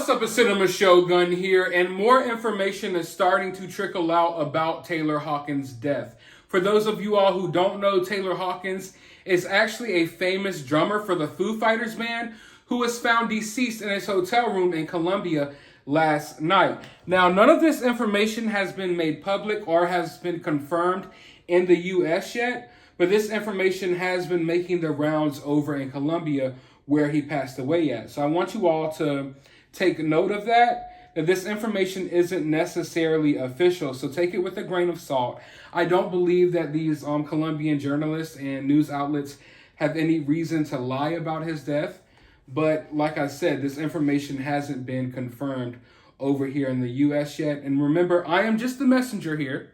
What's up, a Cinema Shogun here, and more information is starting to trickle out about Taylor Hawkins' death. For those of you all who don't know, Taylor Hawkins is actually a famous drummer for the Foo Fighters band who was found deceased in his hotel room in Colombia last night. Now, none of this information has been made public or has been confirmed in the U.S. yet, but this information has been making the rounds over in Colombia where he passed away at. So I want you all to take note of that this information isn't necessarily official, so take it with a grain of salt. I don't believe that these Colombian journalists and news outlets have any reason to lie about his death, but like I said, this information hasn't been confirmed over here in the U.S. yet. And remember, I am just the messenger here.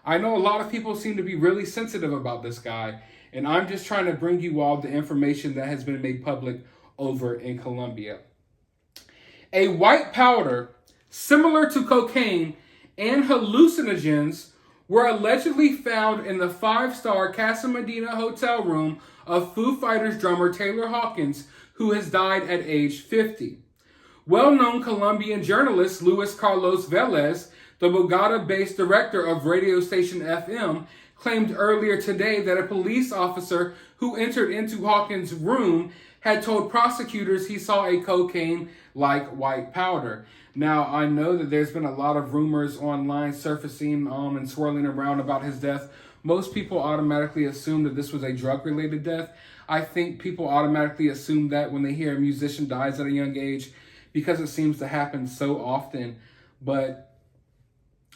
I know a lot of people seem to be really sensitive about this guy, and I'm just trying to bring you all the information that has been made public over in Colombia. A white powder similar to cocaine and hallucinogens were allegedly found in the 5-star Casa Medina hotel room of Foo Fighters drummer Taylor Hawkins, who has died at age 50. Well-known Colombian journalist Luis Carlos Vélez, the Bogota-based director of radio station FM, claimed earlier today that a police officer who entered into Hawkins' room had told prosecutors he saw a cocaine-like white powder. Now, I know that there's been a lot of rumors online surfacing and swirling around about his death. Most people automatically assume that this was a drug-related death. I think people automatically assume that when they hear a musician dies at a young age because it seems to happen so often. But,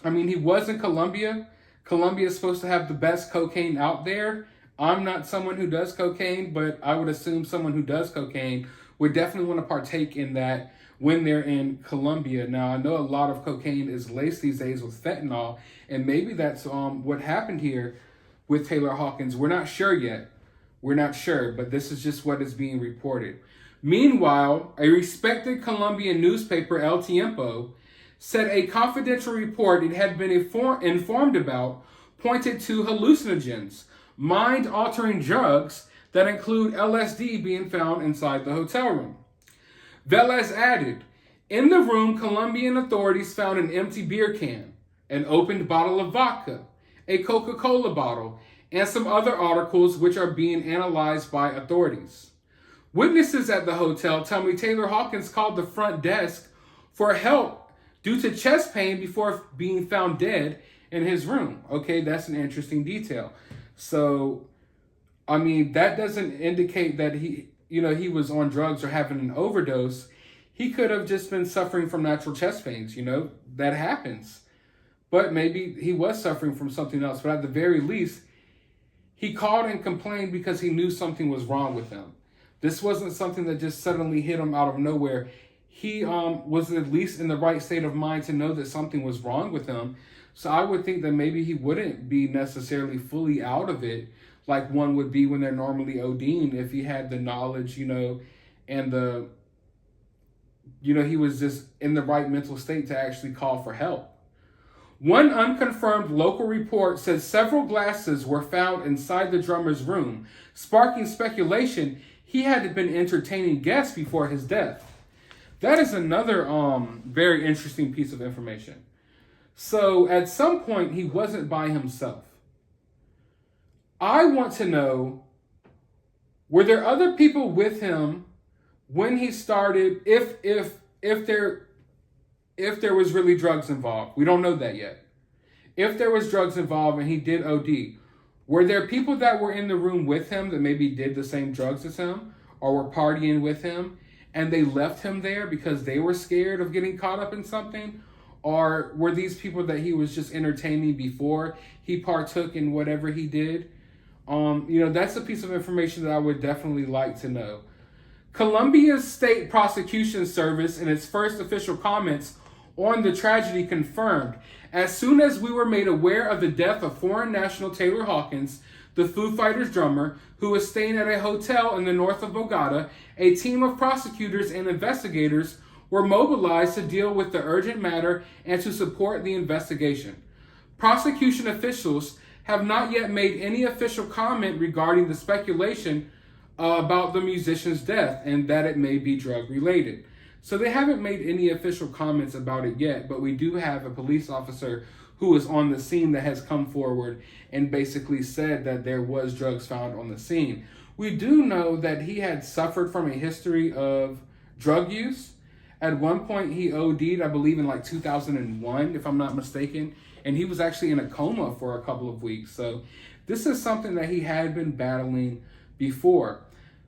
I mean, he was in Colombia. Colombia is supposed to have the best cocaine out there. I'm not someone who does cocaine, but I would assume someone who does cocaine would definitely want to partake in that when they're in Colombia. Now, I know a lot of cocaine is laced these days with fentanyl, and maybe that's what happened here with Taylor Hawkins. We're not sure yet. We're not sure, but this is just what is being reported. Meanwhile, a respected Colombian newspaper, El Tiempo, said a confidential report it had been informed about pointed to hallucinogens, mind-altering drugs that include LSD being found inside the hotel room. Vélez added, in the room, Colombian authorities found an empty beer can, an opened bottle of vodka, a Coca-Cola bottle, and some other articles which are being analyzed by authorities. Witnesses at the hotel tell me Taylor Hawkins called the front desk for help due to chest pain before being found dead in his room. Okay, that's an interesting detail. So, I mean, that doesn't indicate that he was on drugs or having an overdose. He could have just been suffering from natural chest pains, that happens. But maybe he was suffering from something else. But at the very least, he called and complained because he knew something was wrong with him. This wasn't something that just suddenly hit him out of nowhere. He was at least in the right state of mind to know that something was wrong with him. So I would think that maybe he wouldn't be necessarily fully out of it like one would be when they're normally ODing if he had the knowledge, and he was just in the right mental state to actually call for help. One unconfirmed local report says several glasses were found inside the drummer's room, sparking speculation he had been entertaining guests before his death. That is another very interesting piece of information. So at some point, he wasn't by himself. I want to know, were there other people with him when he started, if there was really drugs involved? We don't know that yet. If there was drugs involved and he did OD, were there people that were in the room with him that maybe did the same drugs as him or were partying with him and they left him there because they were scared of getting caught up in something? Or were these people that he was just entertaining before he partook in whatever he did? That's a piece of information that I would definitely like to know. Colombia's state prosecution service, in its first official comments on the tragedy, confirmed, as soon as we were made aware of the death of foreign national Taylor Hawkins, the Foo Fighters drummer, who was staying at a hotel in the north of Bogota, a team of prosecutors and investigators were mobilized to deal with the urgent matter and to support the investigation. Prosecution officials have not yet made any official comment regarding the speculation about the musician's death and that it may be drug-related. So they haven't made any official comments about it yet, but we do have a police officer who was on the scene that has come forward and basically said that there was drugs found on the scene. We do know that he had suffered from a history of drug use. At one point, he OD'd, I believe, in like 2001, if I'm not mistaken, and he was actually in a coma for a couple of weeks. So this is something that he had been battling before.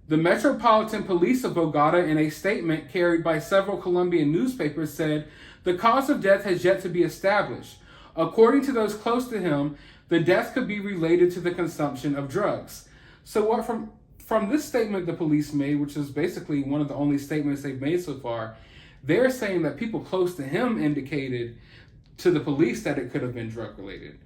The Metropolitan Police of Bogota, in a statement carried by several Colombian newspapers, said the cause of death has yet to be established. According to those close to him, the death could be related to the consumption of drugs. So what from this statement the police made, which is basically one of the only statements they've made so far, they're saying that people close to him indicated to the police that it could have been drug related.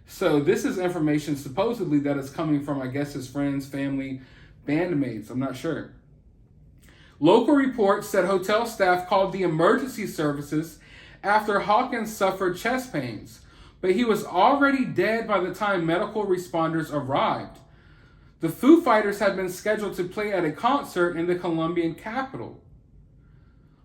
So this is information supposedly that is coming from, I guess, his friends, family, bandmates. I'm not sure. Local reports said hotel staff called the emergency services after Hawkins suffered chest pains, but he was already dead by the time medical responders arrived. The Foo Fighters had been scheduled to play at a concert in the Colombian capital.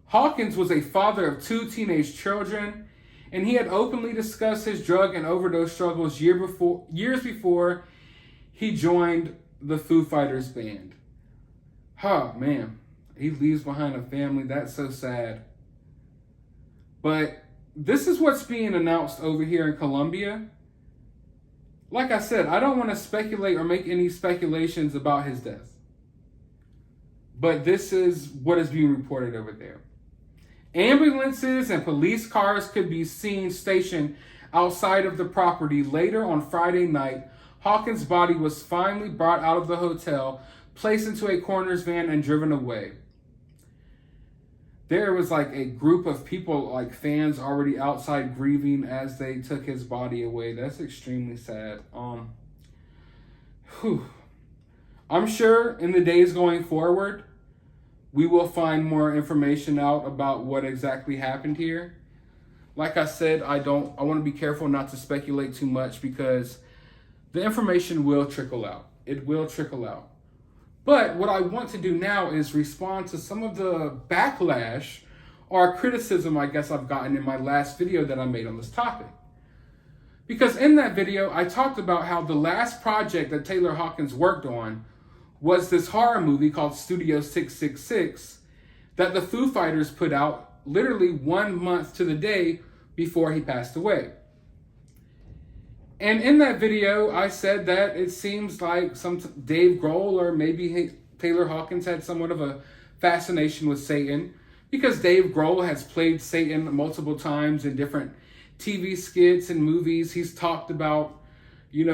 Hawkins was a father of 2 teenage children, and he had openly discussed his drug and overdose struggles years before he joined the Foo Fighters band. Oh, man. He leaves behind a family. That's so sad. But this is what's being announced over here in Colombia. Like I said, I don't want to speculate or make any speculations about his death. But this is what is being reported over there. Ambulances and police cars could be seen stationed outside of the property. Later on Friday night, Hawkins' body was finally brought out of the hotel, placed into a coroner's van, and driven away. There was like a group of people, like fans, already outside grieving as they took his body away. That's extremely sad. I'm sure in the days going forward, we will find more information out about what exactly happened here. Like I said, I want to be careful not to speculate too much because the information will trickle out. It will trickle out. But what I want to do now is respond to some of the backlash or criticism, I guess, I've gotten in my last video that I made on this topic. Because in that video, I talked about how the last project that Taylor Hawkins worked on was this horror movie called Studio 666 that the Foo Fighters put out literally 1 month to the day before he passed away. And in that video, I said that it seems like some Dave Grohl or maybe Taylor Hawkins had somewhat of a fascination with Satan because Dave Grohl has played Satan multiple times in different TV skits and movies. He's talked about,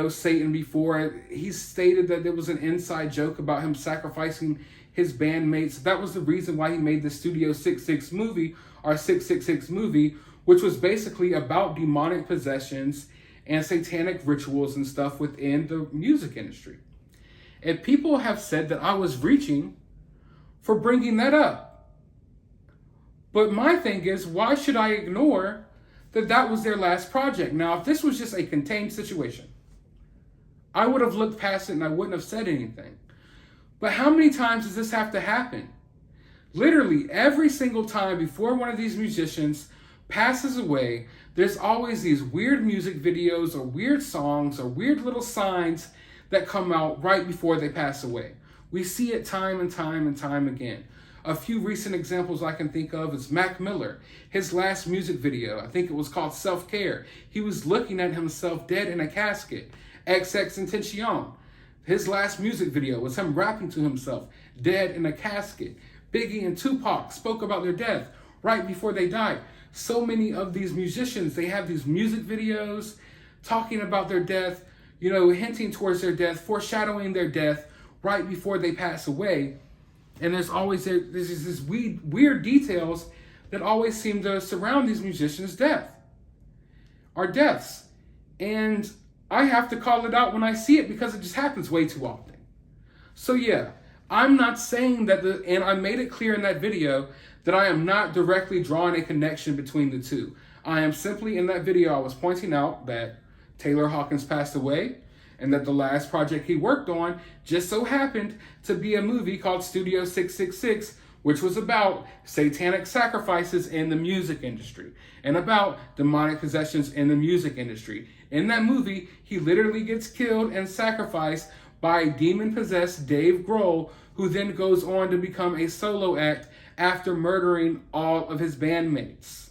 Satan before. He stated that there was an inside joke about him sacrificing his bandmates. That was the reason why he made the Studio 666 movie, which was basically about demonic possessions and satanic rituals and stuff within the music industry. And people have said that I was reaching for bringing that up. But my thing is, why should I ignore that was their last project? Now, if this was just a contained situation, I would have looked past it and I wouldn't have said anything. But how many times does this have to happen? Literally every single time before one of these musicians passes away, there's always these weird music videos or weird songs or weird little signs that come out right before they pass away. We see it time and time and time again. A few recent examples I can think of is Mac Miller. His last music video, I think it was called Self-Care. He was looking at himself dead in a casket. XXXTentacion. His last music video was him rapping to himself, dead in a casket. Biggie and Tupac spoke about their death right before they died. So many of these musicians, they have these music videos talking about their death, hinting towards their death, foreshadowing their death right before they pass away. And there's this weird details that always seem to surround these musicians' deaths. And I have to call it out when I see it because it just happens way too often. So yeah, I'm not saying that and I made it clear in that video that I am not directly drawing a connection between the two. I am simply, in that video, I was pointing out that Taylor Hawkins passed away and that the last project he worked on just so happened to be a movie called Studio 666, which was about satanic sacrifices in the music industry and about demonic possessions in the music industry. In that movie, he literally gets killed and sacrificed by demon-possessed Dave Grohl, who then goes on to become a solo act after murdering all of his bandmates.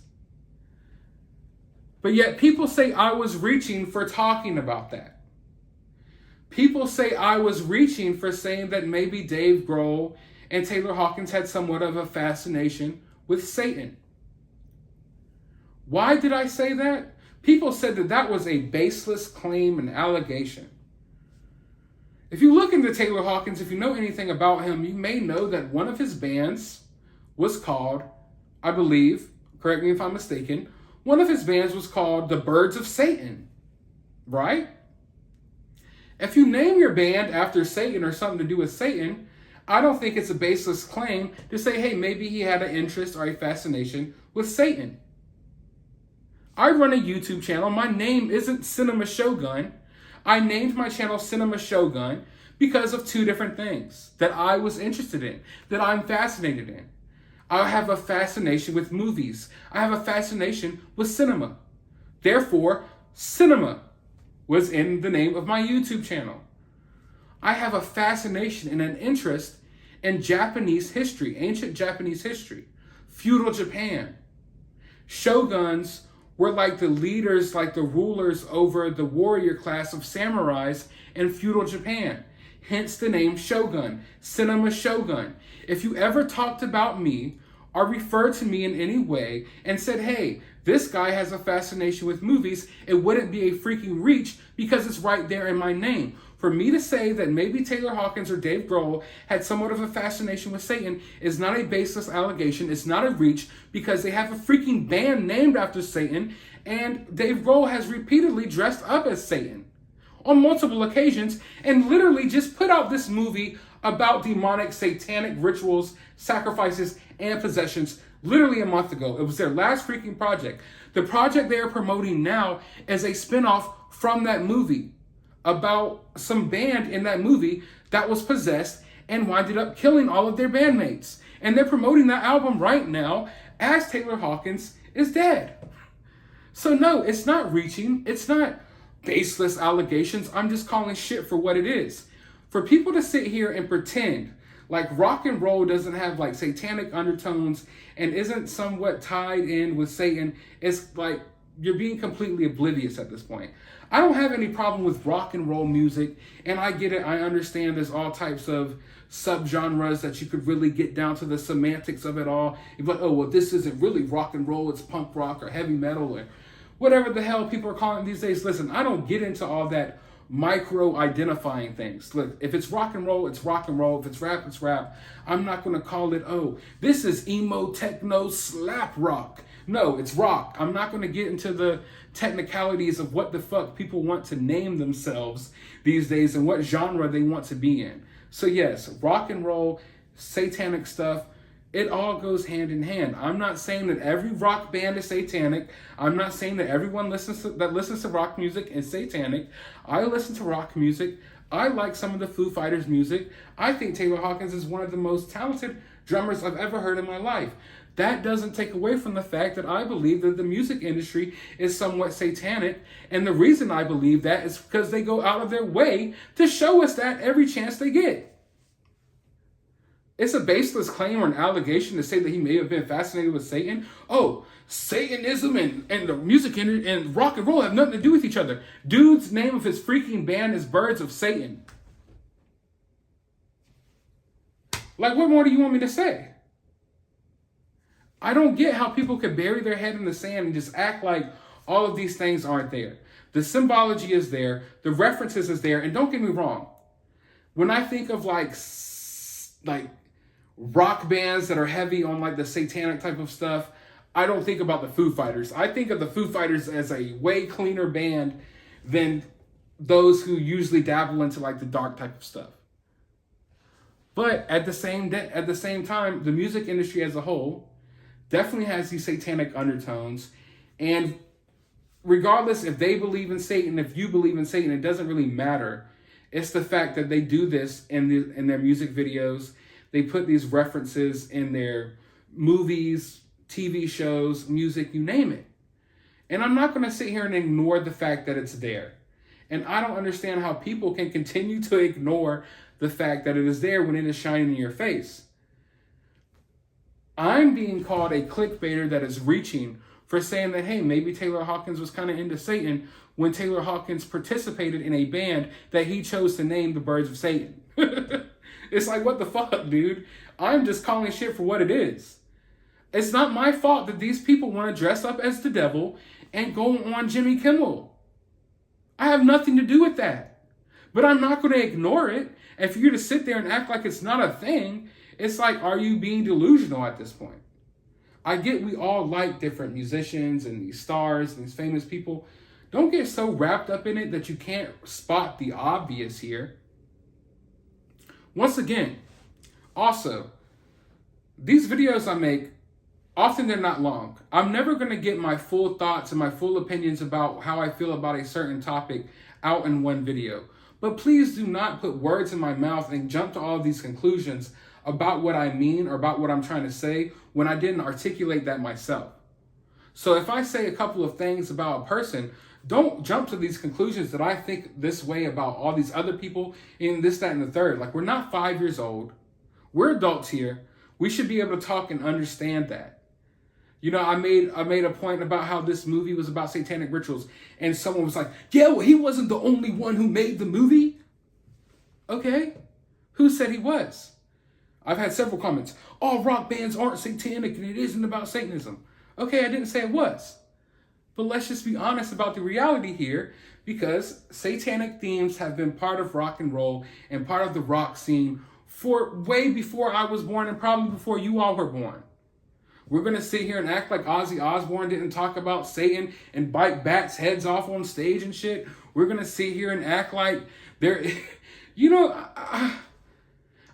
But yet people say I was reaching for talking about that. People say I was reaching for saying that maybe Dave Grohl and Taylor Hawkins had somewhat of a fascination with Satan. Why did I say that? People said that that was a baseless claim and allegation. If you look into Taylor Hawkins, if you know anything about him, you may know that one of his bands was called, I believe, correct me if I'm mistaken, one of his bands was called the Birds of Satan, right? If you name your band after Satan or something to do with Satan, I don't think it's a baseless claim to say, hey, maybe he had an interest or a fascination with Satan. I run a YouTube channel. My name isn't Cinema Shogun. I named my channel Cinema Shogun because of two different things that I was interested in, that I'm fascinated in. I have a fascination with movies. I have a fascination with cinema. Therefore, cinema was in the name of my YouTube channel. I have a fascination and an interest in Japanese history, ancient Japanese history, feudal Japan. Shoguns were like the leaders, like the rulers over the warrior class of samurais in feudal Japan. Hence the name Shogun, Cinema Shogun. If you ever talked about me or referred to me in any way and said, hey, this guy has a fascination with movies, it wouldn't be a freaking reach because it's right there in my name. For me to say that maybe Taylor Hawkins or Dave Grohl had somewhat of a fascination with Satan is not a baseless allegation. It's not a reach because they have a freaking band named after Satan, and Dave Grohl has repeatedly dressed up as Satan on multiple occasions and literally just put out this movie about demonic satanic rituals, sacrifices, and possessions literally a month ago. It was their last freaking project. The project they are promoting now is a spinoff from that movie about some band in that movie that was possessed and winded up killing all of their bandmates. And they're promoting that album right now as Taylor Hawkins is dead. So no, it's not reaching. It's not baseless allegations. I'm just calling shit for what it is. For people to sit here and pretend like rock and roll doesn't have like satanic undertones and isn't somewhat tied in with Satan, it's like you're being completely oblivious at this point. I don't have any problem with rock and roll music, and I get it. I understand there's all types of subgenres that you could really get down to the semantics of it all. But oh, well, this isn't really rock and roll, it's punk rock or heavy metal or whatever the hell people are calling it these days. Listen, I don't get into all that micro-identifying things. Look, if it's rock and roll, it's rock and roll. If it's rap, it's rap. I'm not going to call it, oh, this is emo, techno, slap rock. No, it's rock. I'm not going to get into the technicalities of what the fuck people want to name themselves these days and what genre they want to be in. So yes, rock and roll, satanic stuff, it all goes hand in hand. I'm not saying that every rock band is satanic. I'm not saying that everyone that listens to rock music is satanic. I listen to rock music. I like some of the Foo Fighters music. I think Taylor Hawkins is one of the most talented drummers I've ever heard in my life. That doesn't take away from the fact that I believe that the music industry is somewhat satanic. And the reason I believe that is because they go out of their way to show us that every chance they get. It's a baseless claim or an allegation to say that he may have been fascinated with Satan. Oh, Satanism and the music and rock and roll have nothing to do with each other. Dude's name of his freaking band is Birds of Satan. Like, what more do you want me to say? I don't get how people could bury their head in the sand and just act like all of these things aren't there. The symbology is there. The references is there. And don't get me wrong. When I think of like rock bands that are heavy on like the satanic type of stuff, I don't think about the Foo Fighters. I think of the Foo Fighters as a way cleaner band than those who usually dabble into like the dark type of stuff. But at the same time, the music industry as a whole definitely has these satanic undertones. And regardless if they believe in Satan, if you believe in Satan, it doesn't really matter. It's the fact that they do this in their music videos. They put these references in their movies, TV shows, music, you name it. And I'm not going to sit here and ignore the fact that it's there. And I don't understand how people can continue to ignore the fact that it is there when it is shining in your face. I'm being called a clickbaiter that is reaching for saying that, hey, maybe Taylor Hawkins was kind of into Satan when Taylor Hawkins participated in a band that he chose to name the Birds of Satan. It's like, what the fuck, dude? I'm just calling shit for what it is. It's not my fault that these people want to dress up as the devil and go on Jimmy Kimmel. I have nothing to do with that. But I'm not going to ignore it. If you're to sit there and act like it's not a thing, it's like, are you being delusional at this point? I get we all like different musicians and these stars and these famous people. Don't get so wrapped up in it that you can't spot the obvious here. Once again, also, these videos I make, often they're not long. I'm never going to get my full thoughts and my full opinions about how I feel about a certain topic out in one video. But please do not put words in my mouth and jump to all these conclusions about what I mean or about what I'm trying to say when I didn't articulate that myself. So if I say a couple of things about a person, don't jump to these conclusions that I think this way about all these other people in this, that, and the third. Like, we're not 5 years old. We're adults here. We should be able to talk and understand that. You know, I made a point about how this movie was about satanic rituals, and someone was like, yeah, well, he wasn't the only one who made the movie. Okay. Who said he was? I've had several comments. All rock bands aren't satanic and it isn't about Satanism. Okay, I didn't say it was. But let's just be honest about the reality here, because satanic themes have been part of rock and roll and part of the rock scene for way before I was born and probably before you all were born. We're going to sit here and act like Ozzy Osbourne didn't talk about Satan and bite bats' heads off on stage and shit. We're going to sit here and act like there, you know,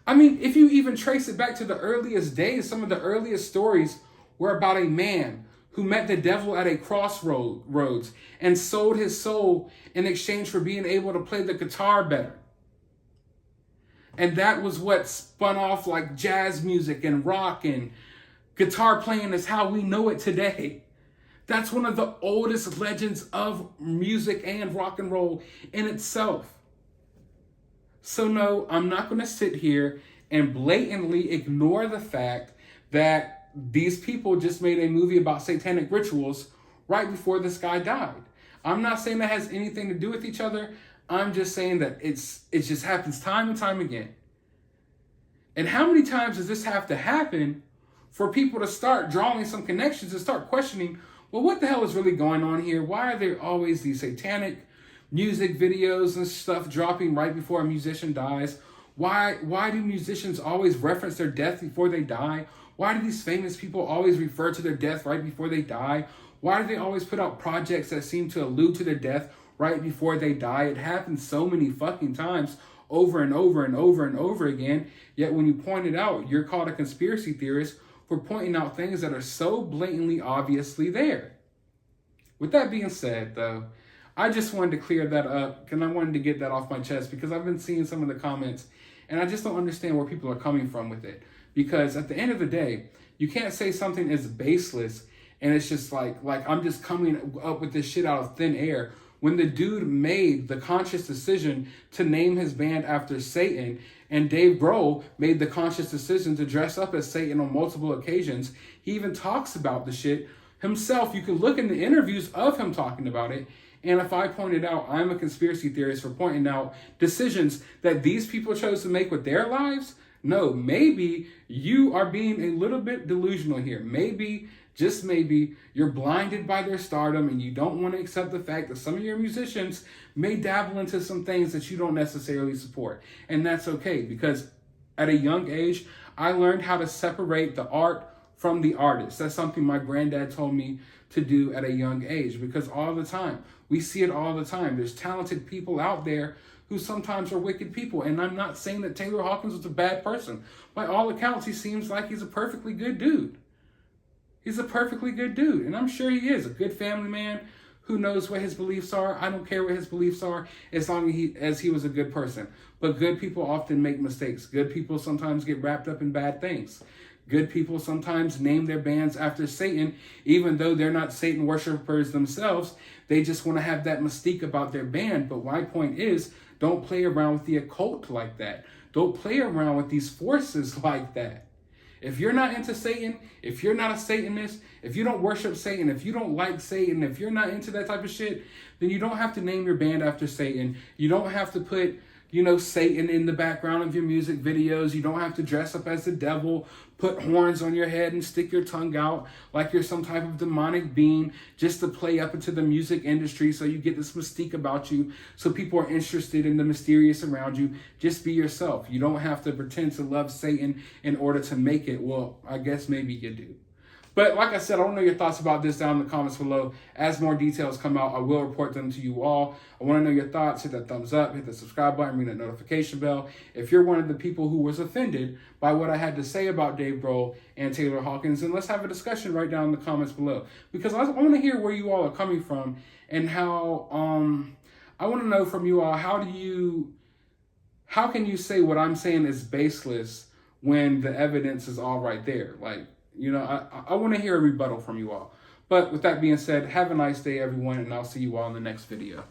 I mean, if you even trace it back to the earliest days, some of the earliest stories were about a man who met the devil at a crossroads and sold his soul in exchange for being able to play the guitar better. And that was what spun off like jazz music and rock, and guitar playing is how we know it today. That's one of the oldest legends of music and rock and roll in itself. So no, I'm not going to sit here and blatantly ignore the fact that these people just made a movie about satanic rituals right before this guy died. I'm not saying that has anything to do with each other. I'm just saying that it just happens time and time again. And how many times does this have to happen for people to start drawing some connections and start questioning, well, what the hell is really going on here? Why are there always these satanic music videos and stuff dropping right before a musician dies? Why do musicians always reference their death before they die? Why do these famous people always refer to their death right before they die? Why do they always put out projects that seem to allude to their death right before they die? It happens so many fucking times over and over and over and over again. Yet when you point it out, you're called a conspiracy theorist for pointing out things that are so blatantly obviously there. With that being said, though, I just wanted to clear that up and I wanted to get that off my chest because I've been seeing some of the comments and I just don't understand where people are coming from with it. Because at the end of the day, you can't say something is baseless and it's just like I'm just coming up with this shit out of thin air when the dude made the conscious decision to name his band after Satan, and Dave Grohl made the conscious decision to dress up as Satan on multiple occasions. He even talks about the shit himself. You can look in the interviews of him talking about it. And if I pointed out I'm a conspiracy theorist for pointing out decisions that these people chose to make with their lives, no, maybe you are being a little bit delusional here. Maybe, just maybe, you're blinded by their stardom and you don't want to accept the fact that some of your musicians may dabble into some things that you don't necessarily support. And that's okay, because at a young age, I learned how to separate the art from the artist. That's something my granddad told me to do at a young age, because all the time, we see it all the time. There's talented people out there who sometimes are wicked people. And I'm not saying that Taylor Hawkins was a bad person. By all accounts, he seems like he's a perfectly good dude. He's a perfectly good dude. And I'm sure he is a good family man Who knows what his beliefs are? I don't care what his beliefs are as long as he was a good person. But good people often make mistakes. Good people sometimes get wrapped up in bad things. Good people sometimes name their bands after Satan, even though they're not Satan worshipers themselves. They just want to have that mystique about their band. But my point is, don't play around with the occult like that. Don't play around with these forces like that. If you're not into Satan, if you're not a Satanist, if you don't worship Satan, if you don't like Satan, if you're not into that type of shit, then you don't have to name your band after Satan. You don't have to put, Satan in the background of your music videos. You don't have to dress up as the devil, put horns on your head and stick your tongue out like you're some type of demonic being just to play up into the music industry so you get this mystique about you so people are interested in the mysterious around you. Just be yourself. You don't have to pretend to love Satan in order to make it. Well, I guess maybe you do. But like I said, I want to know your thoughts about this down in the comments below. As more details come out, I will report them to you all. I want to know your thoughts. Hit that thumbs up, hit the subscribe button, ring that notification bell. If you're one of the people who was offended by what I had to say about Dave Grohl and Taylor Hawkins, then let's have a discussion right down in the comments below. Because I want to hear where you all are coming from and how, I want to know from you all, how can you say what I'm saying is baseless when the evidence is all right there? I want to hear a rebuttal from you all. But with that being said, have a nice day, everyone, and I'll see you all in the next video.